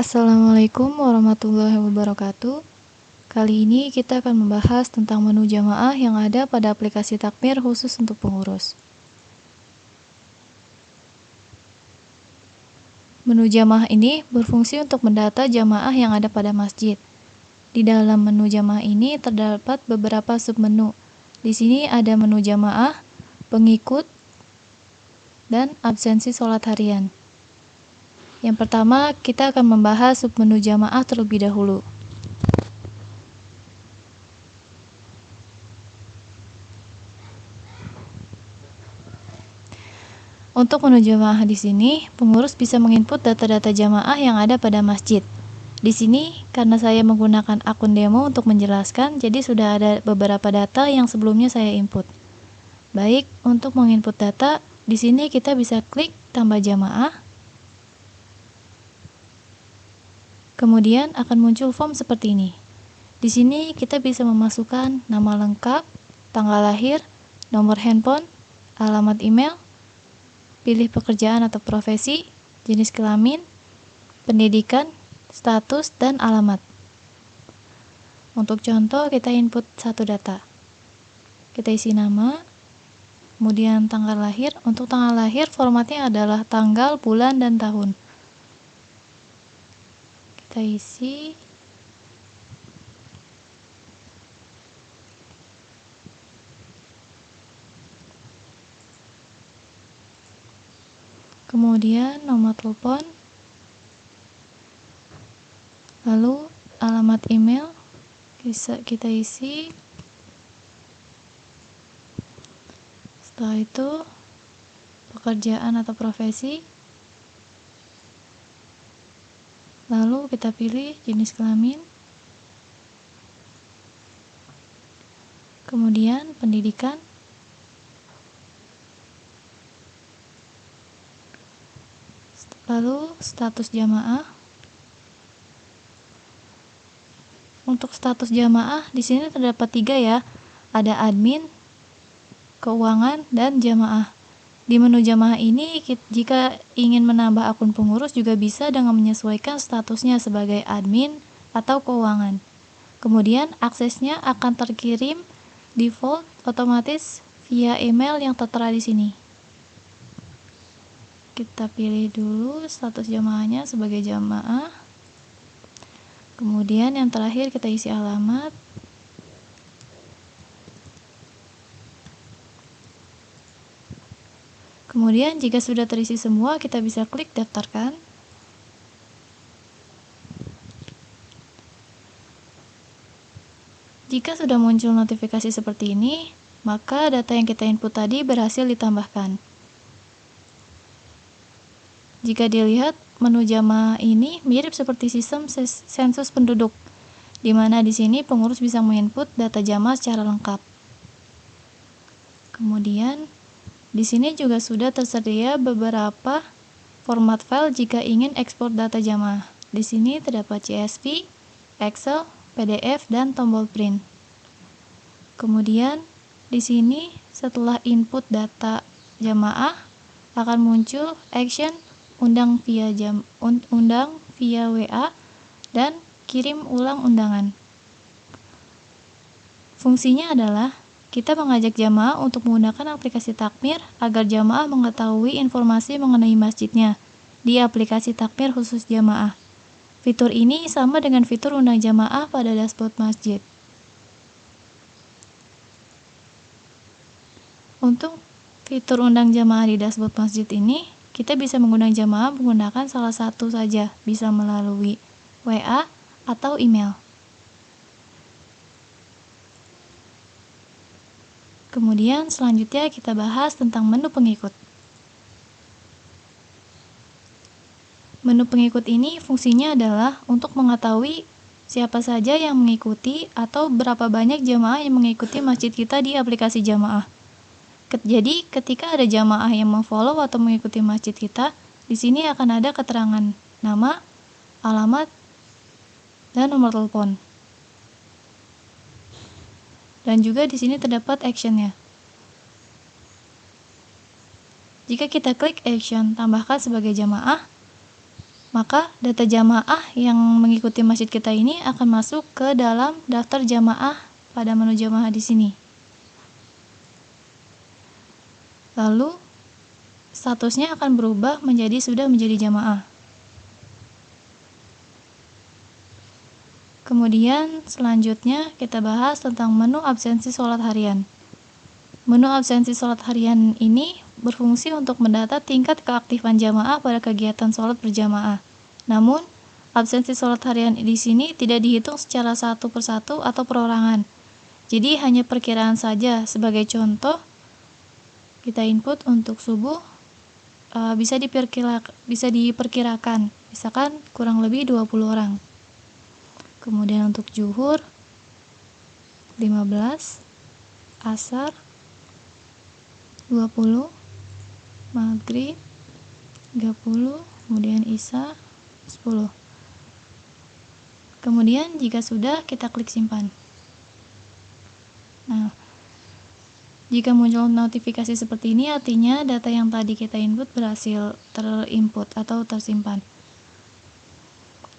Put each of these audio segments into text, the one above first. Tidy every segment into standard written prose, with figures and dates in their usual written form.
Assalamualaikum warahmatullahi wabarakatuh. Kali ini kita akan membahas tentang menu jamaah yang ada pada aplikasi Takmir khusus untuk pengurus. Menu jamaah ini berfungsi untuk mendata jamaah yang ada pada masjid. Di dalam menu jamaah ini terdapat beberapa submenu. Di sini ada menu jamaah, pengikut, dan absensi sholat harian. Yang pertama, kita akan membahas submenu jamaah terlebih dahulu. Untuk menu jamaah di sini, pengurus bisa menginput data-data jamaah yang ada pada masjid. Di sini, karena saya menggunakan akun demo untuk menjelaskan, jadi sudah ada beberapa data yang sebelumnya saya input. Baik, untuk menginput data, di sini kita bisa klik tambah jamaah. Kemudian akan muncul form seperti ini. Di sini kita bisa memasukkan nama lengkap, tanggal lahir, nomor handphone, alamat email, pilih pekerjaan atau profesi, jenis kelamin, pendidikan, status, dan alamat. Untuk contoh, kita input satu data. Kita isi nama, kemudian tanggal lahir. Untuk tanggal lahir, formatnya adalah tanggal, bulan, dan tahun. Kita isi. Kemudian nomor telepon, lalu alamat email bisa kita isi. Setelah itu pekerjaan atau profesi, lalu kita pilih jenis kelamin, kemudian pendidikan, lalu status jamaah. Untuk status jamaah di sini terdapat 3 ya. Ada admin, keuangan, dan jamaah. Di menu jamaah ini jika ingin menambah akun pengurus juga bisa dengan menyesuaikan statusnya sebagai admin atau keuangan. Kemudian aksesnya akan terkirim default otomatis via email yang tertera di sini. Kita pilih dulu status jamaahnya sebagai jamaah. Kemudian yang terakhir kita isi alamat. Kemudian jika sudah terisi semua, kita bisa klik daftarkan. Jika sudah muncul notifikasi seperti ini, maka data yang kita input tadi berhasil ditambahkan. Jika dilihat, menu jamaah ini mirip seperti sistem sensus penduduk, di mana di sini pengurus bisa menginput data jamaah secara lengkap. Kemudian, di sini juga sudah tersedia beberapa format file jika ingin ekspor data jamaah. Di sini terdapat CSV, Excel, PDF, dan tombol print. Kemudian, di sini setelah input data jamaah akan muncul action undang via WA dan kirim ulang undangan. Fungsinya adalah kita mengajak jamaah untuk menggunakan aplikasi Takmir agar jamaah mengetahui informasi mengenai masjidnya di aplikasi Takmir khusus jamaah. Fitur ini sama dengan fitur undang jamaah pada dashboard masjid. Untuk fitur undang jamaah di dashboard masjid ini, kita bisa mengundang jamaah menggunakan salah satu saja, bisa melalui WA atau email. Kemudian selanjutnya kita bahas tentang menu pengikut. Menu pengikut ini fungsinya adalah untuk mengetahui siapa saja yang mengikuti atau berapa banyak jamaah yang mengikuti masjid kita di aplikasi jamaah. Jadi, ketika ada jamaah yang memfollow atau mengikuti masjid kita, di sini akan ada keterangan nama, alamat, dan nomor telepon. Dan juga di sini terdapat actionnya. Jika kita klik action tambahkan sebagai jamaah, maka data jamaah yang mengikuti masjid kita ini akan masuk ke dalam daftar jamaah pada menu jamaah di sini. Lalu statusnya akan berubah menjadi sudah menjadi jamaah. Kemudian selanjutnya kita bahas tentang menu absensi sholat harian. Menu absensi sholat harian ini berfungsi untuk mendata tingkat keaktifan jamaah pada kegiatan sholat berjamaah. Namun, absensi sholat harian di sini tidak dihitung secara satu persatu atau perorangan. Jadi hanya perkiraan saja. Sebagai contoh, kita input untuk subuh bisa diperkirakan, misalkan kurang lebih 20 orang. Kemudian untuk zuhur 15, asar 20, maghrib 30, kemudian isya 10. Kemudian jika sudah, kita klik simpan. Nah, jika muncul notifikasi seperti ini, artinya data yang tadi kita input berhasil terinput atau tersimpan.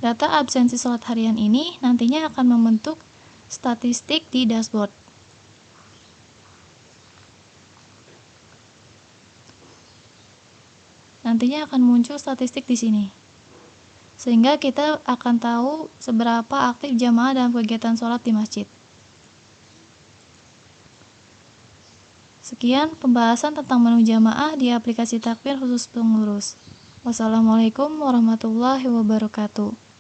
Data absensi sholat harian ini nantinya akan membentuk statistik di dashboard. Nantinya akan muncul statistik di sini. Sehingga kita akan tahu seberapa aktif jamaah dalam kegiatan sholat di masjid. Sekian pembahasan tentang menu jamaah di aplikasi Takbir khusus pengurus. Wassalamualaikum warahmatullahi wabarakatuh.